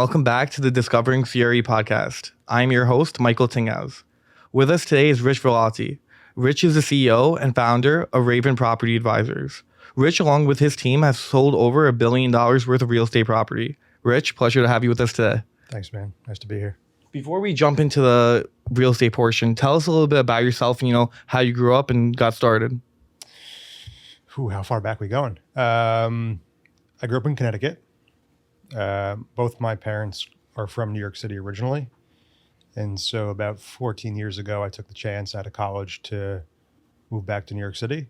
Welcome back to the Discovering CRE podcast. I'm your host, Michael Tingaz. With us today is Rich Velotta. Rich is the CEO and founder of Raven Property Advisors. Rich, along with his team, has sold over $1 billion worth of real estate property. Rich, pleasure to have you with us today. Thanks, man. Nice to be here. Before we jump into the real estate portion, tell us a little bit about yourself and, how you grew up and got started. How far back we going? I grew up in Connecticut. Both my parents are from New York City originally. And so about 14 years ago, I took the chance out of college to move back to New York City.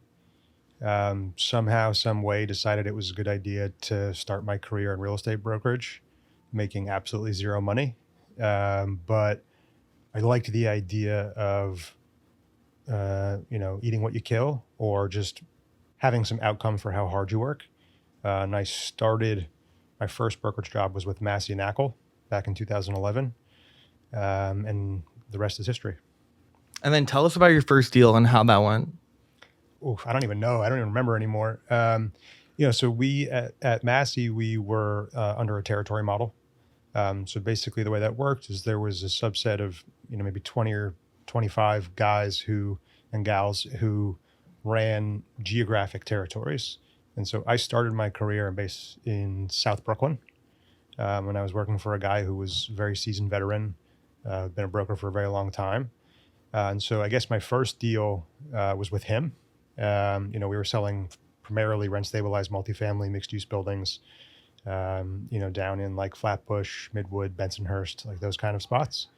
Somehow, some way decided it was a good idea to start my career in real estate brokerage, making absolutely zero money. But I liked the idea of, eating what you kill or just having some outcome for how hard you work. And I started, my first brokerage job was with Massey & Knakal back in 2011. And the rest is history. And then tell us about your first deal and how that went. I don't even know. I don't even remember anymore. So we at Massey, we were under a territory model. So basically the way that worked is there was a subset of, maybe 20 or 25 guys and gals who ran geographic territories. And so I started my career based in South Brooklyn. When I was working for a guy who was a very seasoned veteran, been a broker for a very long time. And so I guess my first deal was with him. We were selling primarily rent stabilized multifamily mixed use buildings, down in like Flatbush, Midwood, Bensonhurst, like those kind of spots.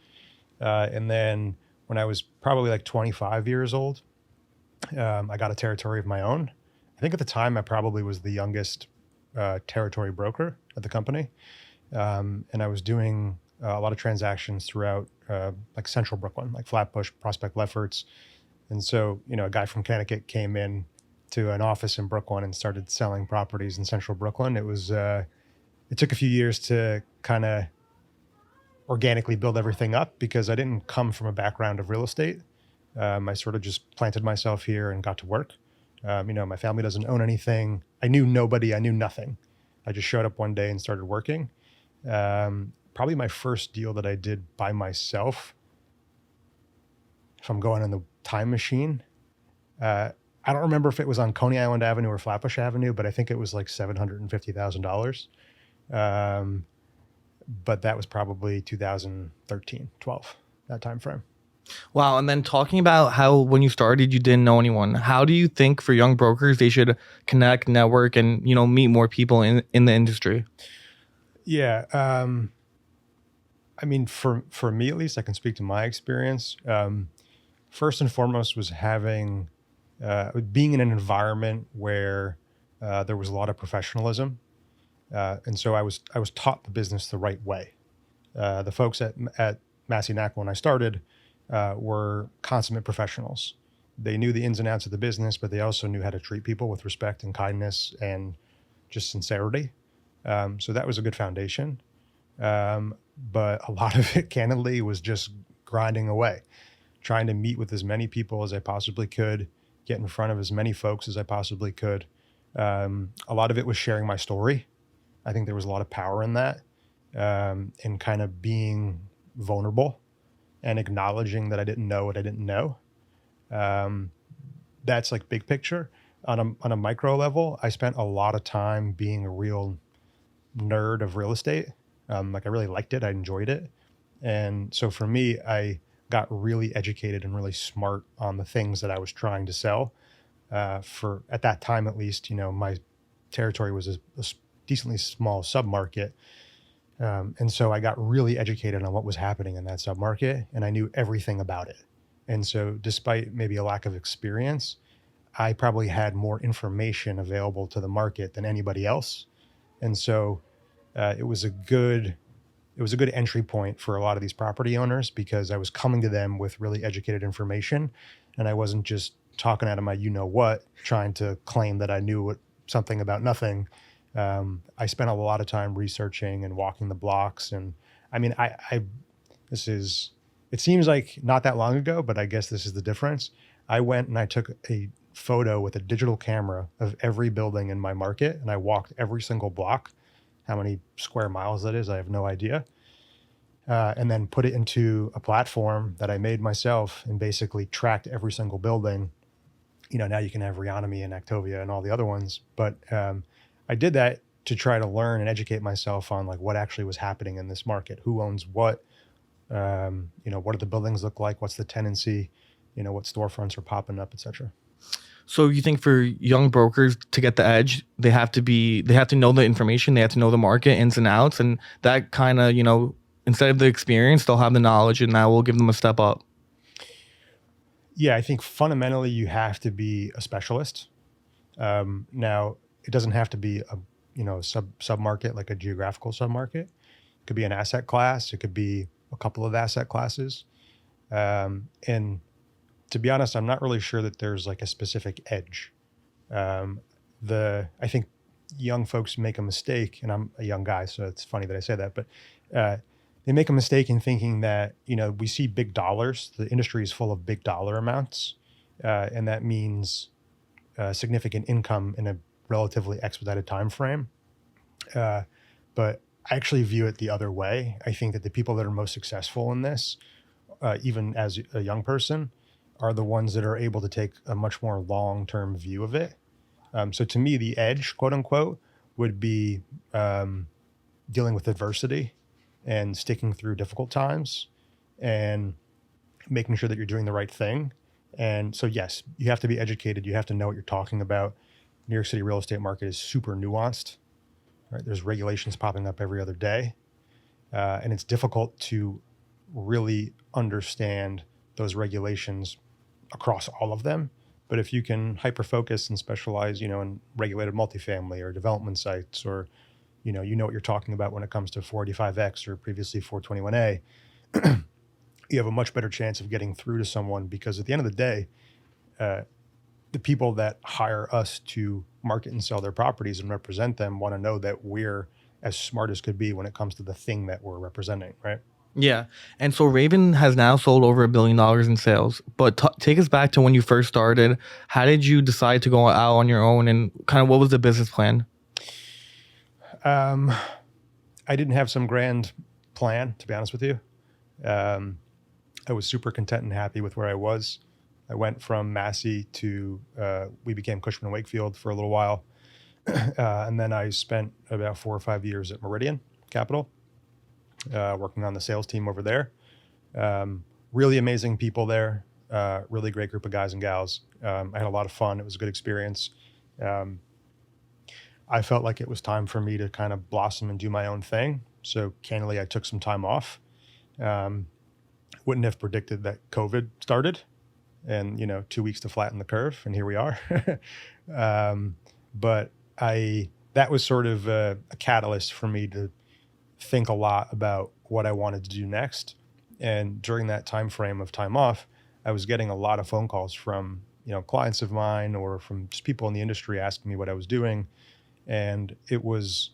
And then when I was probably like 25 years old, I got a territory of my own. I think at the time I probably was the youngest territory broker at the company. And I was doing a lot of transactions throughout like central Brooklyn, like Flatbush, Prospect, Lefferts. And so, a guy from Connecticut came in to an office in Brooklyn and started selling properties in central Brooklyn. It took a few years to kind of organically build everything up because I didn't come from a background of real estate. I sort of just planted myself here and got to work. My family doesn't own anything. I knew nobody. I knew nothing. I just showed up one day and started working. Probably my first deal that I did by myself, if I'm going on the time machine, I don't remember if it was on Coney Island Avenue or Flatbush Avenue, but I think it was like $750,000. But that was probably 2013, 12, that time frame. Wow. And then talking about how when you started, you didn't know anyone. How do you think for young brokers, they should connect, network, and, meet more people in the industry? Yeah. For me, at least, I can speak to my experience. First and foremost was being in an environment where there was a lot of professionalism. And so I was taught the business the right way. The folks at Massey & Knakal when I started were consummate professionals. They knew the ins and outs of the business, but they also knew how to treat people with respect and kindness and just sincerity. So that was a good foundation. But a lot of it, candidly, was just grinding away, trying to meet with as many people as I possibly could, get in front of as many folks as I possibly could. A lot of it was sharing my story. I think there was a lot of power in that, and kind of being vulnerable and acknowledging that I didn't know what I didn't know. That's like big picture. On a micro level, I spent a lot of time being a real nerd of real estate. I really liked it. I enjoyed it. And so for me, I got really educated and really smart on the things that I was trying to sell. At that time, at least, my territory was a decently small submarket. And so I got really educated on what was happening in that submarket, and I knew everything about it. And so despite maybe a lack of experience, I probably had more information available to the market than anybody else. And so it was a good entry point for a lot of these property owners because I was coming to them with really educated information, and I wasn't just talking out of my you-know-what, trying to claim that I knew something about nothing. I spent a lot of time researching and walking the blocks. And it seems like not that long ago, but I guess this is the difference. I went and I took a photo with a digital camera of every building in my market, and I walked every single block How many square miles that is, I have no idea. And then put it into a platform that I made myself and basically tracked every single building. Now you can have Reonomy and Actovia and all the other ones. But I did that to try to learn and educate myself on like what actually was happening in this market, who owns what, what do the buildings look like, what's the tenancy, what storefronts are popping up, et cetera. So you think for young brokers to get the edge, they have to know the information, they have to know the market ins and outs, and that kind of, instead of the experience, they'll have the knowledge, and that will give them a step up. Yeah, I think fundamentally you have to be a specialist. Now, it doesn't have to be a sub market, like a geographical sub market. It could be an asset class. It could be a couple of asset classes. And to be honest, I'm not really sure that there's like a specific edge. I think young folks make a mistake, and I'm a young guy, so it's funny that I say that, but they make a mistake in thinking that, we see big dollars. The industry is full of big dollar amounts, and that means significant income in a relatively expedited time frame. But I actually view it the other way. I think that the people that are most successful in this, even as a young person, are the ones that are able to take a much more long-term view of it. So to me, the edge, quote unquote, would be dealing with adversity and sticking through difficult times and making sure that you're doing the right thing. And so, yes, you have to be educated. You have to know what you're talking about. New York City real estate market is super nuanced, right? There's regulations popping up every other day. And it's difficult to really understand those regulations across all of them. But if you can hyper-focus and specialize, in regulated multifamily or development sites, or, you know what you're talking about when it comes to 485X or previously 421A, you have a much better chance of getting through to someone, because at the end of the day, the people that hire us to market and sell their properties and represent them want to know that we're as smart as could be when it comes to the thing that we're representing, right? Yeah. And so Raven has now sold over $1 billion in sales. But take us back to when you first started. How did you decide to go out on your own, and kind of what was the business plan? I didn't have some grand plan, to be honest with you. I was super content and happy with where I was. I went from Massey to, we became Cushman & Wakefield for a little while. And then I spent about 4 or 5 years at Meridian Capital, working on the sales team over there. Really amazing people there. Really great group of guys and gals. I had a lot of fun. It was a good experience. I felt like it was time for me to kind of blossom and do my own thing. So candidly, I took some time off. Wouldn't have predicted that COVID started and, 2 weeks to flatten the curve. And here we are. But that was sort of a catalyst for me to think a lot about what I wanted to do next. And during that time frame of time off, I was getting a lot of phone calls from, clients of mine or from just people in the industry asking me what I was doing. And it was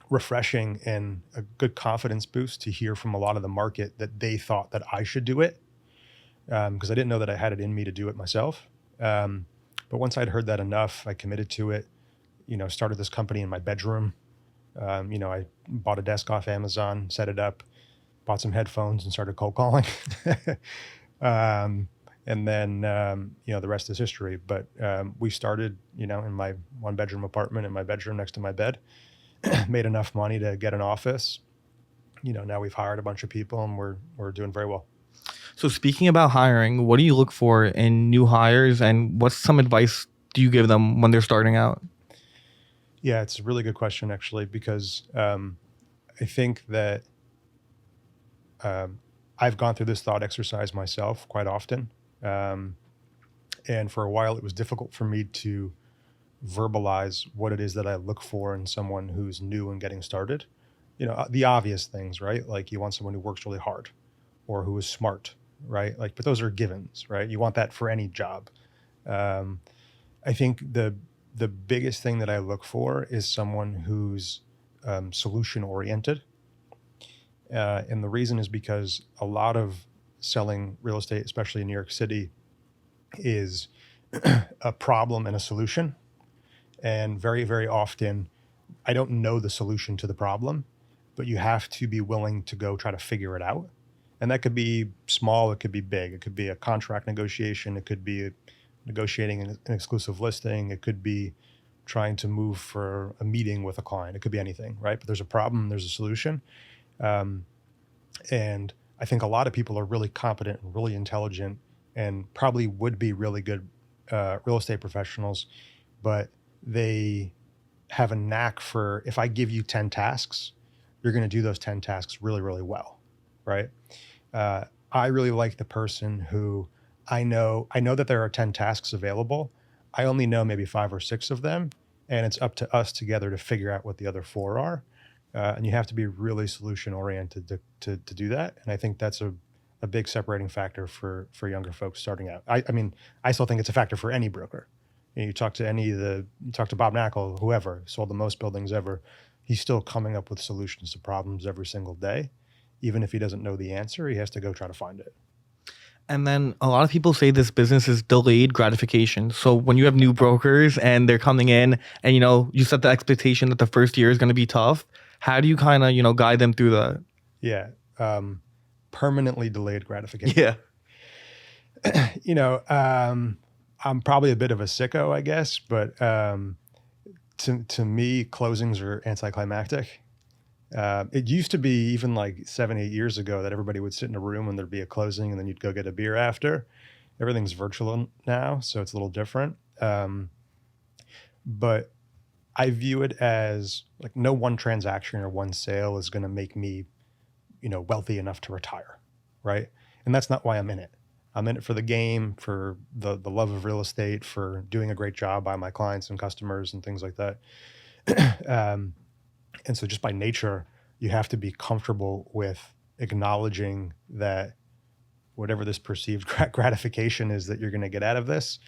refreshing and a good confidence boost to hear from a lot of the market that they thought that I should do it, because I didn't know that I had it in me to do it myself. But once I'd heard that enough, I committed to it, started this company in my bedroom. I bought a desk off Amazon, set it up, bought some headphones and started cold calling. And then, the rest is history. But we started, in my 1-bedroom apartment in my bedroom next to my bed, made enough money to get an office. Now we've hired a bunch of people and we're doing very well. So speaking about hiring, what do you look for in new hires, and what's some advice do you give them when they're starting out? Yeah, it's a really good question, actually, because I think that I've gone through this thought exercise myself quite often. And for a while, it was difficult for me to verbalize what it is that I look for in someone who's new and getting started. The obvious things, right? Like you want someone who works really hard or who is smart, right? But those are givens, right? You want that for any job. I think the biggest thing that I look for is someone who's solution oriented. And the reason is because a lot of selling real estate, especially in New York City, is a problem and a solution. And very, very often I don't know the solution to the problem, but you have to be willing to go try to figure it out. And that could be small, it could be big. It could be a contract negotiation, it could be negotiating an exclusive listing, it could be trying to move for a meeting with a client. It could be anything, right? But there's a problem, there's a solution. And I think a lot of people are really competent and really intelligent and probably would be really good real estate professionals, but they have a knack for, if I give you 10 tasks, you're going to do those 10 tasks really, really well, right? I really like the person who I know that there are 10 tasks available. I only know maybe 5 or 6 of them, and it's up to us together to figure out what the other 4 are. And you have to be really solution oriented to do that. And I think that's a big separating factor for younger folks starting out. I mean, I still think it's a factor for any broker. You talk to you talk to Bob Knackel, whoever sold the most buildings ever, he's still coming up with solutions to problems every single day. Even if he doesn't know the answer, he has to go try to find it. And then a lot of people say this business is delayed gratification. So when you have new brokers and they're coming in and, you set the expectation that the first year is going to be tough, how do you kind of, guide them through that? Yeah. Permanently delayed gratification. Yeah. I'm probably a bit of a sicko, I guess, but to me, closings are anticlimactic. It used to be even like 7-8 years ago that everybody would sit in a room and there'd be a closing and then you'd go get a beer after. Everything's virtual now, so it's a little different. But I view it as like no one transaction or one sale is going to make me, wealthy enough to retire, right? And that's not why I'm in it. I'm in it for the game, for the love of real estate, for doing a great job by my clients and customers and things like that. And so just by nature, you have to be comfortable with acknowledging that whatever this perceived gratification is that you're going to get out of this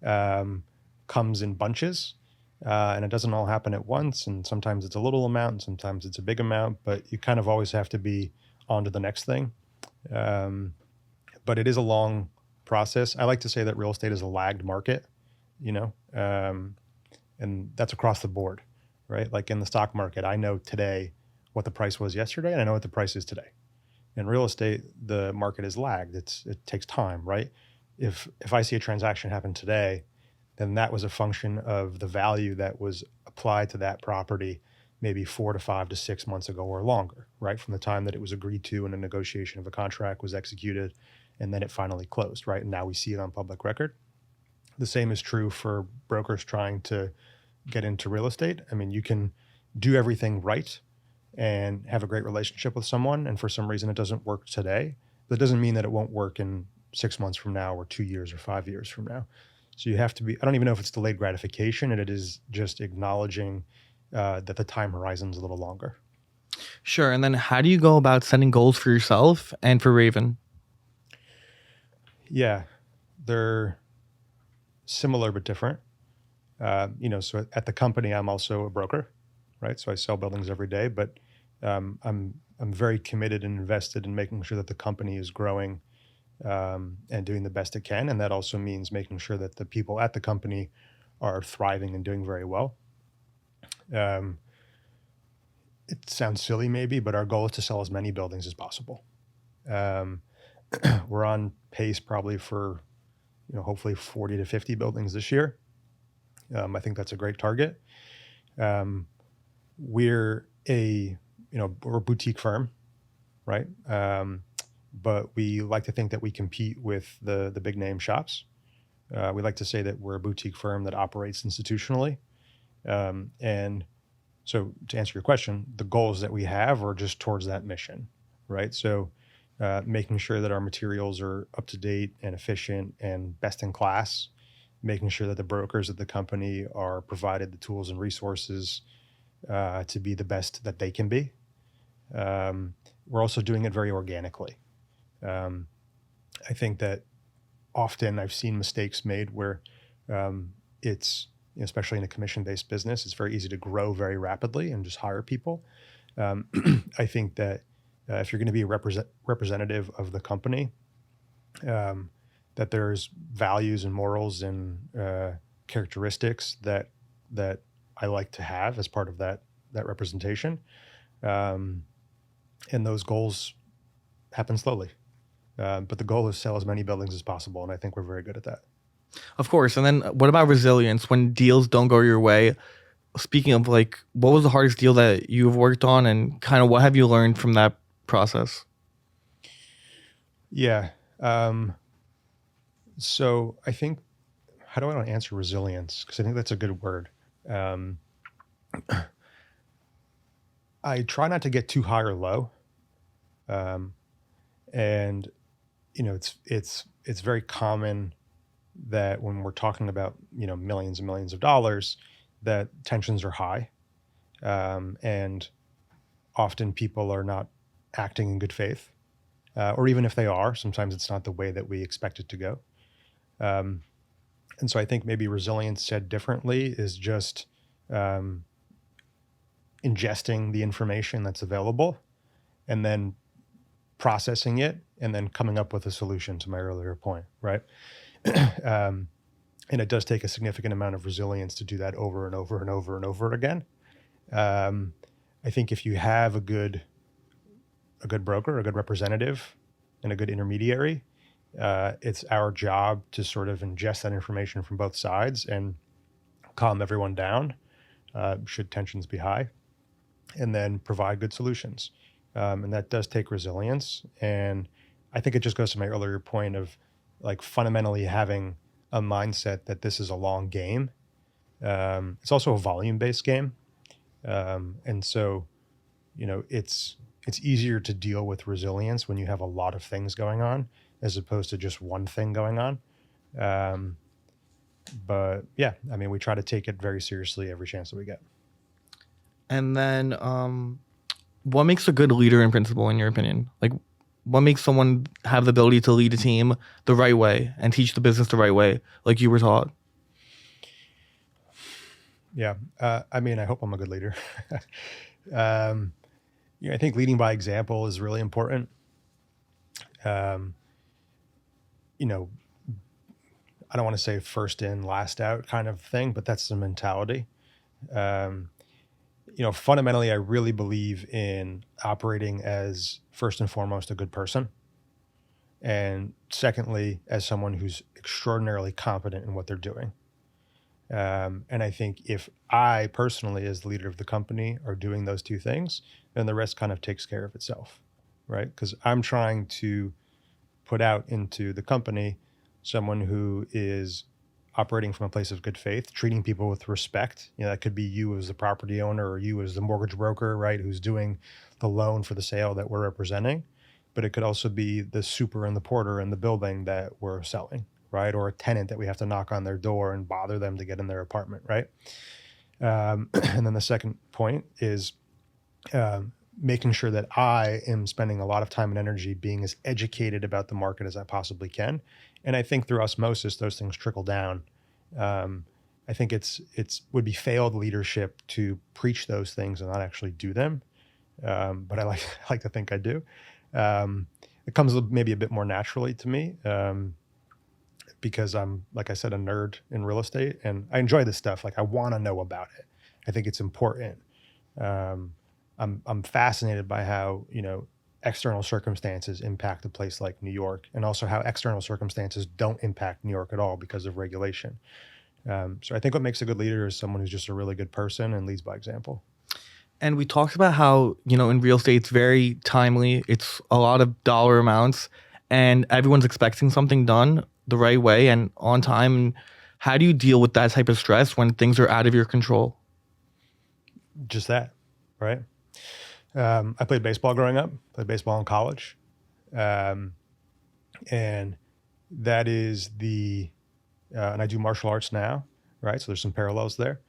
comes in bunches. And it doesn't all happen at once. And sometimes it's a little amount and sometimes it's a big amount, but you kind of always have to be on to the next thing. But it is a long process. I like to say that real estate is a lagged market, and that's across the board, right? Like in the stock market, I know today what the price was yesterday, and I know what the price is today. In real estate, the market is lagged. It takes time, right? If I see a transaction happen today, then that was a function of the value that was applied to that property maybe 4 to 5 to 6 months ago or longer, right? From the time that it was agreed to and a negotiation of a contract was executed, and then it finally closed, right? And now we see it on public record. The same is true for brokers trying to get into real estate. I mean, you can do everything right and have a great relationship with someone, and for some reason it doesn't work today. That doesn't mean that it won't work in 6 months from now or 2 years or 5 years from now. So you have to be, I don't even know if it's delayed gratification, and it is just acknowledging that the time horizon is a little longer. Sure. And then how do you go about setting goals for yourself and for Raven? Yeah, they're similar but different. So at the company, I'm also a broker, right? So I sell buildings every day, but I'm very committed and invested in making sure that the company is growing and doing the best it can. And that also means making sure that the people at the company are thriving and doing very well. It sounds silly maybe, but our goal is to sell as many buildings as possible. We're on pace probably for, hopefully 40 to 50 buildings this year. I think that's a great target. We're a boutique firm, right? But we like to think that we compete with the big name shops. We like to say that we're a boutique firm that operates institutionally. And so to answer your question, the goals that we have are just towards that mission, right? So making sure that our materials are up to date and efficient and best in class, making sure that the brokers at the company are provided the tools and resources to be the best that they can be. We're also doing it very organically. I think that often I've seen mistakes made where it's, especially in a commission-based business, it's very easy to grow very rapidly and just hire people. I think that if you're going to be a representative of the company, that there's values and morals and characteristics that I like to have as part of that that representation. And those goals happen slowly. But the goal is sell as many buildings as possible. And I think we're very good at that. Of course. And then what about resilience when deals don't go your way? Speaking of, like, what was the hardest deal that you've worked on, and kind of what have you learned from that process? Yeah. So I think, how do I want to answer resilience? Because I think that's a good word. I try not to get too high or low. And it's very common that when we're talking about, millions and millions of dollars, that tensions are high. And often people are not acting in good faith. Or even if they are, sometimes it's not the way that we expect it to go. And so I think maybe resilience said differently is just ingesting the information that's available and then processing it and then coming up with a solution, to my earlier point, right? And it does take a significant amount of resilience to do that over and over and over and over again. I think if you have a good broker, a good representative, and a good intermediary, it's our job to sort of ingest that information from both sides and calm everyone down, should tensions be high, and then provide good solutions. And that does take resilience. And I think it just goes to my earlier point of, like, fundamentally having a mindset that this is a long game. It's also a volume-based game. And so, it's easier to deal with resilience when you have a lot of things going on as opposed to just one thing going on. But yeah, I mean, we try to take it very seriously every chance that we get. And then what makes a good leader in principle, in your opinion? Like, what makes someone have the ability to lead a team the right way and teach the business the right way, like you were taught? Yeah. I mean, I hope I'm a good leader. I think leading by example is really important. I don't want to say first in, last out kind of thing, but that's the mentality. Fundamentally, I really believe in operating as, first and foremost, a good person. And secondly, as someone who's extraordinarily competent in what they're doing. And I think if I personally, as the leader of the company, are doing those two things, then the rest kind of takes care of itself, right? Because I'm trying to put out into the company someone who is operating from a place of good faith, treating people with respect. That could be you as the property owner or you as the mortgage broker, right, who's doing the loan for the sale that we're representing. But it could also be the super and the porter in the building that we're selling, right? Or a tenant that we have to knock on their door and bother them to get in their apartment, right? And then the second point is making sure that I am spending a lot of time and energy being as educated about the market as I possibly can. And I think through osmosis, those things trickle down. I think it's would be failed leadership to preach those things and not actually do them. But I like to think I do. It comes maybe a bit more naturally to me because I'm, like I said, a nerd in real estate, and I enjoy this stuff. Like, I want to know about it. I think it's important. I'm fascinated by how, external circumstances impact a place like New York, and also how external circumstances don't impact New York at all because of regulation. So I think what makes a good leader is someone who's just a really good person and leads by example. And we talked about how, in real estate, it's very timely. It's a lot of dollar amounts, and everyone's expecting something done the right way and on time. How do you deal with that type of stress when things are out of your control? Just that, right? I played baseball growing up, played baseball in college. And that is and I do martial arts now, right? So there's some parallels there.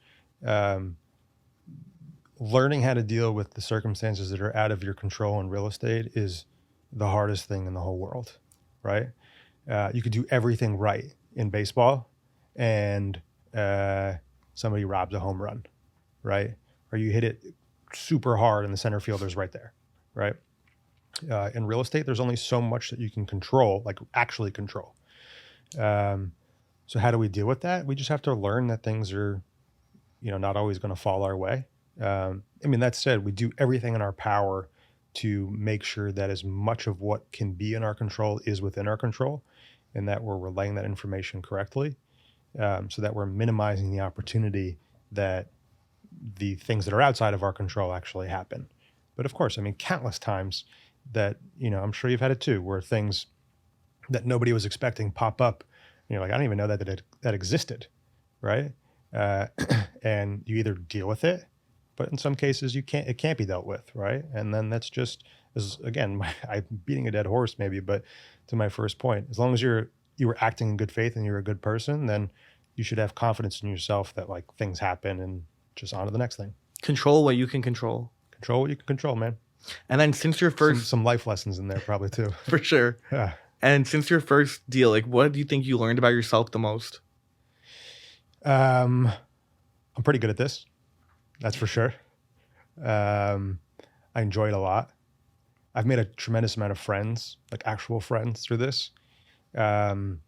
Learning how to deal with the circumstances that are out of your control in real estate is the hardest thing in the whole world, right? You could do everything right in baseball and somebody robs a home run, right? Or you hit it super hard and the center fielder's right there, right? In real estate, there's only so much that you can control, like actually control. So how do we deal with that? We just have to learn that things are, not always going to fall our way. I mean, that said, we do everything in our power to make sure that as much of what can be in our control is within our control, and that we're relaying that information correctly, so that we're minimizing the opportunity that the things that are outside of our control actually happen. But of course, I mean, countless times that, I'm sure you've had it too, where things that nobody was expecting pop up. You're like, I don't even know that existed, right? And you either deal with it, but in some cases it can't be dealt with, right? And then that's just, again, I'm beating a dead horse maybe, but to my first point, as long as you were acting in good faith and you're a good person, then you should have confidence in yourself that like things happen and just on to the next thing. Control what you can control. Control what you can control, man. And then since your first... Some life lessons in there probably too. For sure. Yeah. And since your first deal, like what do you think you learned about yourself the most? I'm pretty good at this. That's for sure. I enjoy it a lot. I've made a tremendous amount of friends, like actual friends through this. But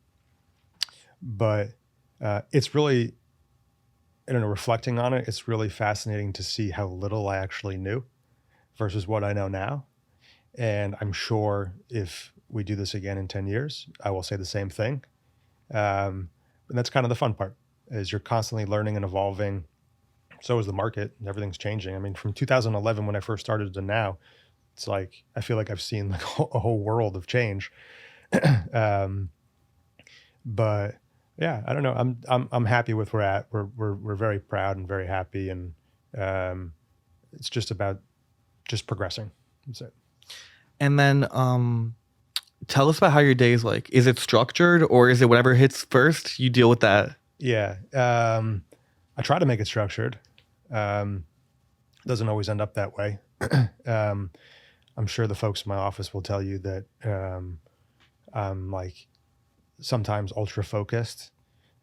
it's really, I don't know, reflecting on it, it's really fascinating to see how little I actually knew versus what I know now. And I'm sure if we do this again in 10 years, I will say the same thing. And that's kind of the fun part, is you're constantly learning and evolving. So is the market. Everything's changing. I mean, from 2011 when I first started to now, it's like I feel like I've seen like a whole world of change. But yeah, I don't know. I'm happy with where we're at. We're very proud and very happy, and it's just about just progressing. That's it. And then tell us about how your day is like. Is it structured, or is it whatever hits first, you deal with that? Yeah. I try to make it structured. Doesn't always end up that way. I'm sure the folks in my office will tell you that I'm like sometimes ultra focused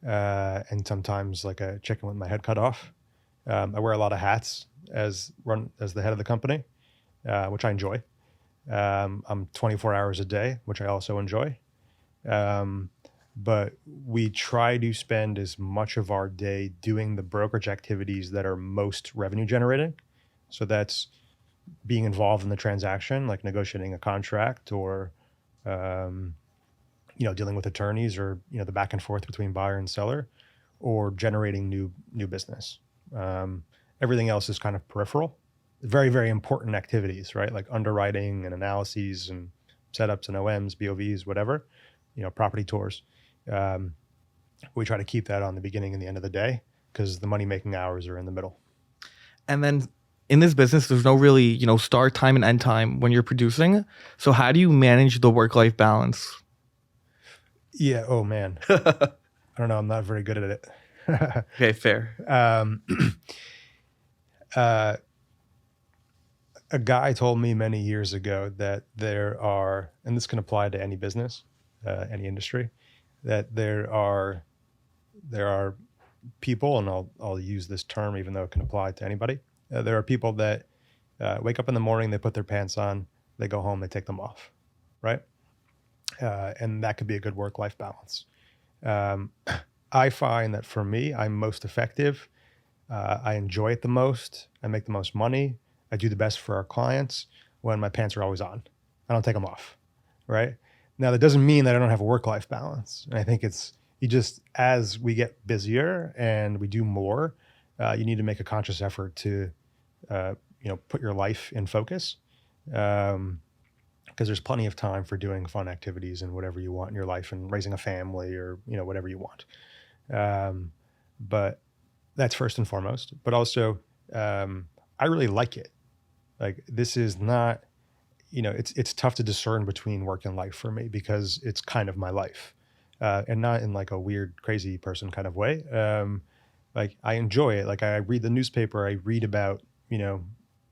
and sometimes like a chicken with my head cut off. I wear a lot of hats as the head of the company, which I enjoy. I'm 24 hours a day, which I also enjoy. But we try to spend as much of our day doing the brokerage activities that are most revenue generating. So that's being involved in the transaction, like negotiating a contract or, dealing with attorneys or, the back and forth between buyer and seller, or generating new business. Everything else is kind of peripheral. Very, very important activities, right? Like underwriting and analyses and setups and OMs, BOVs, whatever, property tours. We try to keep that on the beginning and the end of the day because the money-making hours are in the middle. And then in this business, there's no really, start time and end time when you're producing. So how do you manage the work-life balance? Yeah. Oh, man. I don't know. I'm not very good at it. Okay, fair. A guy told me many years ago that there are, and this can apply to any business, any industry, that there are people, and I'll use this term even though it can apply to anybody. There are people that wake up in the morning, they put their pants on, they go home, they take them off, right? And that could be a good work-life balance. I find that for me, I'm most effective. I enjoy it the most. I make the most money. I do the best for our clients when my pants are always on. I don't take them off, right? Now, that doesn't mean that I don't have a work-life balance. And I think as we get busier and we do more, you need to make a conscious effort to, put your life in focus. Because there's plenty of time for doing fun activities and whatever you want in your life and raising a family or, whatever you want. But that's first and foremost. But also, I really like it. Like, this is not, it's tough to discern between work and life for me because it's kind of my life, and not in like a weird, crazy person kind of way. Like, I enjoy it. Like, I read the newspaper, I read about,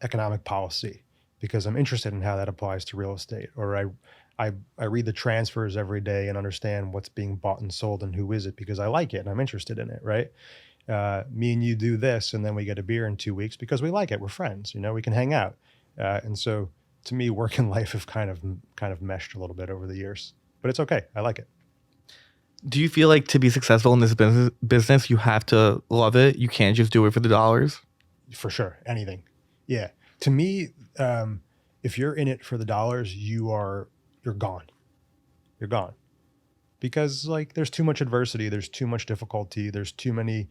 economic policy because I'm interested in how that applies to real estate, or I read the transfers every day and understand what's being bought and sold and who is it because I like it and I'm interested in it, right? Me and you do this and then we get a beer in 2 weeks because we like it. We're friends, we can hang out. And so to me, work and life have kind of meshed a little bit over the years, but it's okay. I like it. Do you feel like to be successful in this business, you have to love it? You can't just do it for the dollars? For sure. Anything. Yeah. To me, if you're in it for the dollars, you're gone. You're gone. Because like there's too much adversity, there's too much difficulty, there's too many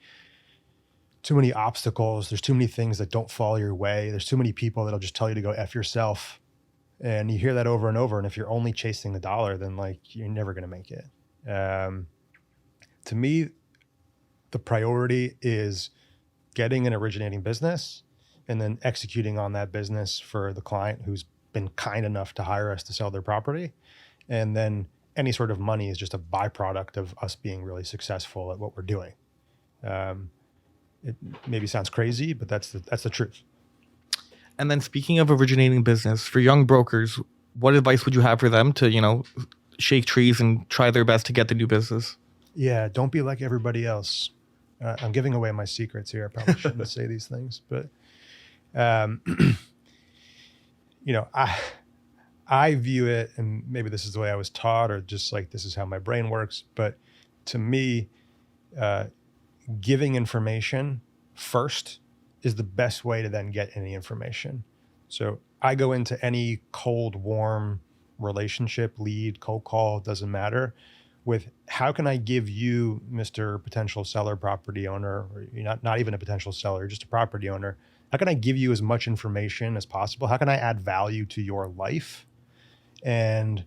obstacles, there's too many things that don't fall your way. There's too many people that'll just tell you to go F yourself. And you hear that over and over. And if you're only chasing the dollar, then like you're never going to make it. To me, the priority is getting an originating business and then executing on that business for the client who's been kind enough to hire us to sell their property. And then any sort of money is just a byproduct of us being really successful at what we're doing. It maybe sounds crazy, but that's the truth. And then speaking of originating business, for young brokers, what advice would you have for them to, shake trees and try their best to get the new business? Yeah, don't be like everybody else. I'm giving away my secrets here. I probably shouldn't say these things, but I view it, and maybe this is the way I was taught, or just like this is how my brain works. But to me, giving information first is the best way to then get any information. So I go into any cold, warm relationship, lead, cold call, doesn't matter, with how can I give you, Mr. Potential Seller, property owner, or you're not even a potential seller, just a property owner. How can I give you as much information as possible? How can I add value to your life? And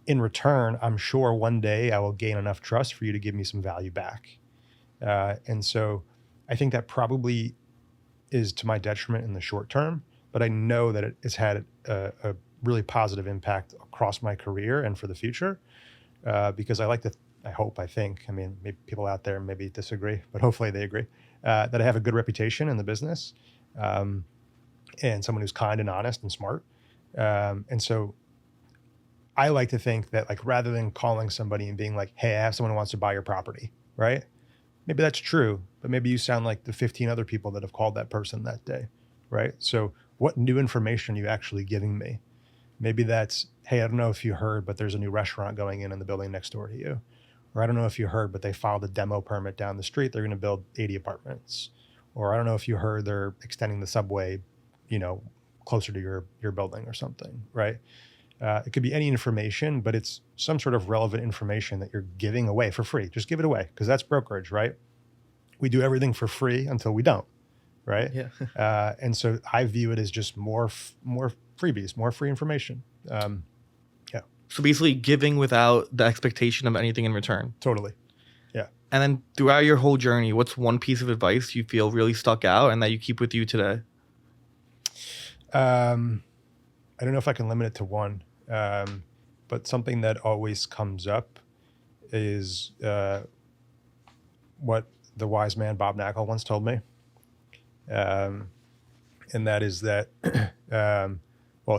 in return, I'm sure one day I will gain enough trust for you to give me some value back. And so I think that probably is to my detriment in the short term, but I know that it's had a really positive impact across my career and for the future, because I think, maybe people out there maybe disagree, but hopefully they agree, that I have a good reputation in the business, and someone who's kind and honest and smart. And so I like to think that, like, rather than calling somebody and being like, hey, I have someone who wants to buy your property, right? Maybe that's true, but maybe you sound like the 15 other people that have called that person that day, right? So what new information are you actually giving me? Maybe that's, hey, I don't know if you heard, but there's a new restaurant going in the building next door to you. Or I don't know if you heard, but they filed a demo permit down the street. They're going to build 80 apartments. Or I don't know if you heard, they're extending the subway, closer to your building or something, right? It could be any information, but it's some sort of relevant information that you're giving away for free. Just give it away, because that's brokerage, right? We do everything for free until we don't, right? Yeah. And so I view it as just more freebies, more free information. Yeah. So basically giving without the expectation of anything in return. Totally. Yeah. And then throughout your whole journey, what's one piece of advice you feel really stuck out and that you keep with you today? I don't know if I can limit it to one. But something that always comes up is what the wise man Bob Knakal once told me. And that is that,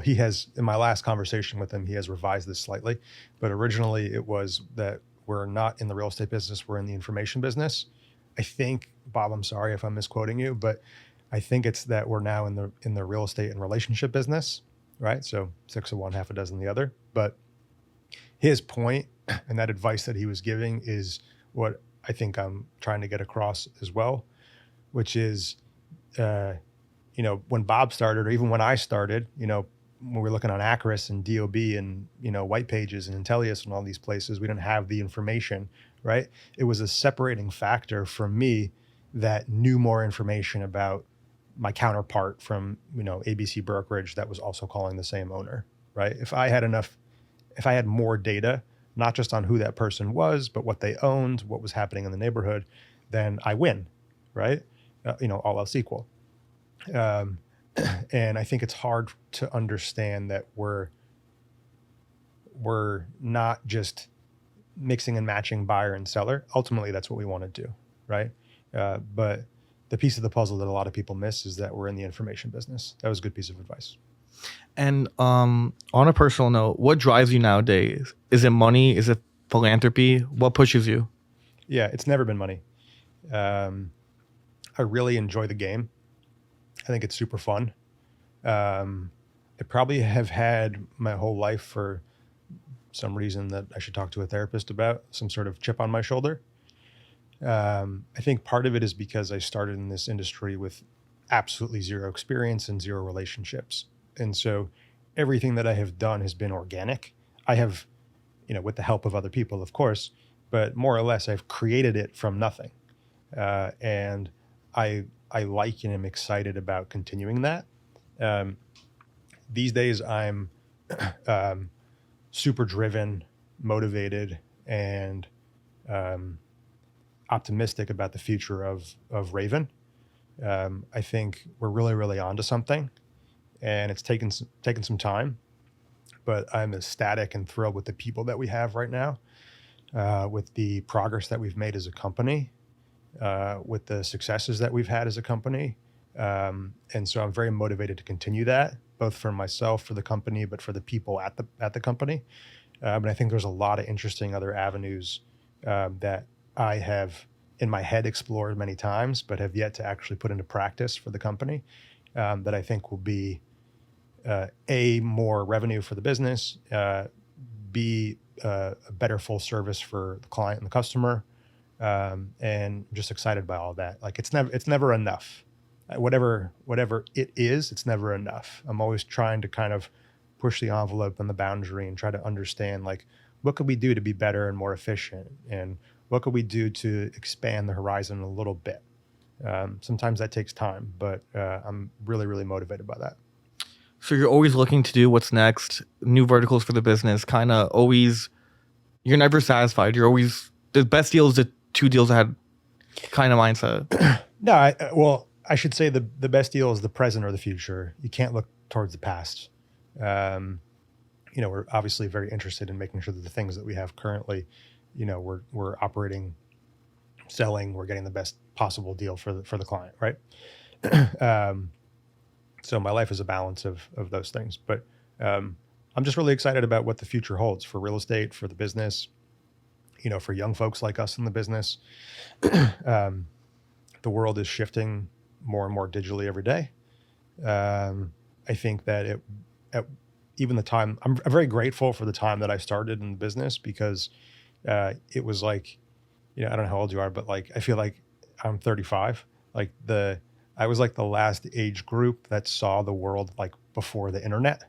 he has, in my last conversation with him, he has revised this slightly, but originally it was that we're not in the real estate business, we're in the information business. I think, Bob, I'm sorry if I'm misquoting you, but I think it's that we're now in the real estate and relationship business. Right. So 6 of one, half a dozen the other. But his point and that advice that he was giving is what I think I'm trying to get across as well, which is, when Bob started, or even when I started, when we were looking on Acris and DOB and, White Pages and Intellius and all these places, we didn't have the information, right? It was a separating factor for me that knew more information about my counterpart from, ABC brokerage that was also calling the same owner, right? If I had more data, not just on who that person was, but what they owned, what was happening in the neighborhood, then I win, right? All else equal. And I think it's hard to understand that we're not just mixing and matching buyer and seller. Ultimately, that's what we want to do, right? But the piece of the puzzle that a lot of people miss is that we're in the information business. That was a good piece of advice. And on a personal note, what drives you nowadays? Is it money? Is it philanthropy? What pushes you? Yeah, it's never been money. I really enjoy the game. I think it's super fun. I probably have had my whole life, for some reason that I should talk to a therapist about, some sort of chip on my shoulder. I think part of it is because I started in this industry with absolutely zero experience and zero relationships. And so everything that I have done has been organic. I have, with the help of other people, of course, but more or less I've created it from nothing. And I like and am excited about continuing that. These days I'm super driven, motivated, and optimistic about the future of Raven. I think we're really, really onto something, and it's taken some time, but I'm ecstatic and thrilled with the people that we have right now, with the progress that we've made as a company, with the successes that we've had as a company. And so I'm very motivated to continue that, both for myself, for the company, but for the people at the company. But I think there's a lot of interesting other avenues that I have in my head explored many times, but have yet to actually put into practice for the company, that I think will be more revenue for the business, B, a better full service for the client and the customer, and I'm just excited by all that. Like it's never enough. Whatever it is, it's never enough. I'm always trying to kind of push the envelope and the boundary and try to understand, like, what could we do to be better and more efficient, and what could we do to expand the horizon a little bit. Sometimes that takes time, but I'm really, really motivated by that. So you're always looking to do what's next, new verticals for the business, kind of always, you're never satisfied. You're always, the best deal is the 2 deals ahead kind of mindset. No, I should say the best deal is the present or the future. You can't look towards the past. We're obviously very interested in making sure that the things that we have currently, we're operating, selling, we're getting the best possible deal for the client, right? So my life is a balance of those things, but I'm just really excited about what the future holds for real estate, for the business, for young folks like us in the business. The world is shifting more and more digitally every day. I think that at even the time, I'm very grateful for the time that I started in the business, because it was like, I don't know how old you are, but like, I feel like I'm 35. I was like the last age group that saw the world like before the internet.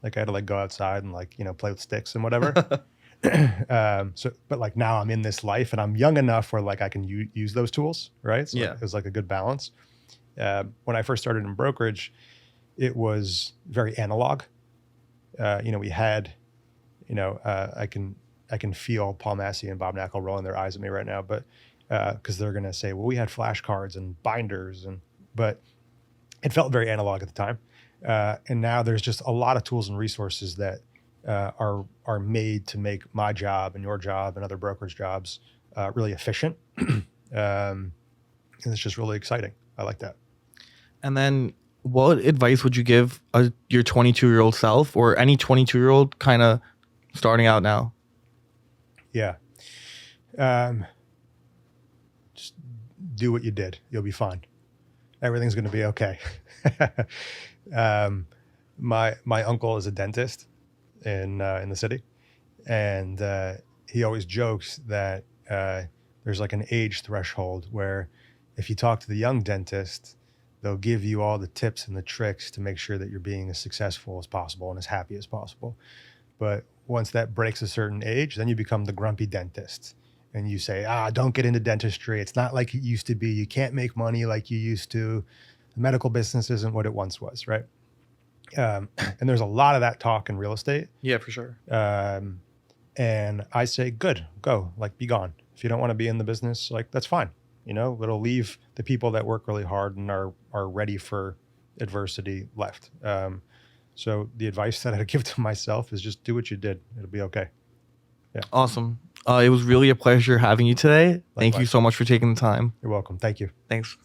Like I had to like go outside and like, play with sticks and whatever. But like now I'm in this life and I'm young enough where like I can use those tools, right? So Yeah. it was like a good balance. When I first started in brokerage, it was very analog. We had, I can feel Paul Massey and Bob Knackel rolling their eyes at me right now, but because they're going to say, well, we had flashcards and binders, but it felt very analog at the time. And now there's just a lot of tools and resources that are made to make my job and your job and other brokerage jobs really efficient. And it's just really exciting. I like that. And then what advice would you give your 22-year-old self, or any 22-year-old kind of starting out now? Yeah. Just do what you did. You'll be fine. Everything's going to be okay. My uncle is a dentist in the city, and he always jokes that there's like an age threshold where if you talk to the young dentist, they'll give you all the tips and the tricks to make sure that you're being as successful as possible and as happy as possible. But once that breaks a certain age, then you become the grumpy dentist. And you say, don't get into dentistry. It's not like it used to be. You can't make money like you used to. The medical business isn't what it once was, right? And there's a lot of that talk in real estate. Yeah, for sure. And I say, good, go, like be gone. If you don't want to be in the business, like that's fine. It'll leave the people that work really hard and are ready for adversity left. So the advice that I'd give to myself is just do what you did. It'll be okay. Yeah. Awesome. It was really a pleasure having you today. Thank you Likewise. so much for taking the time. You're welcome. Thank you. Thanks.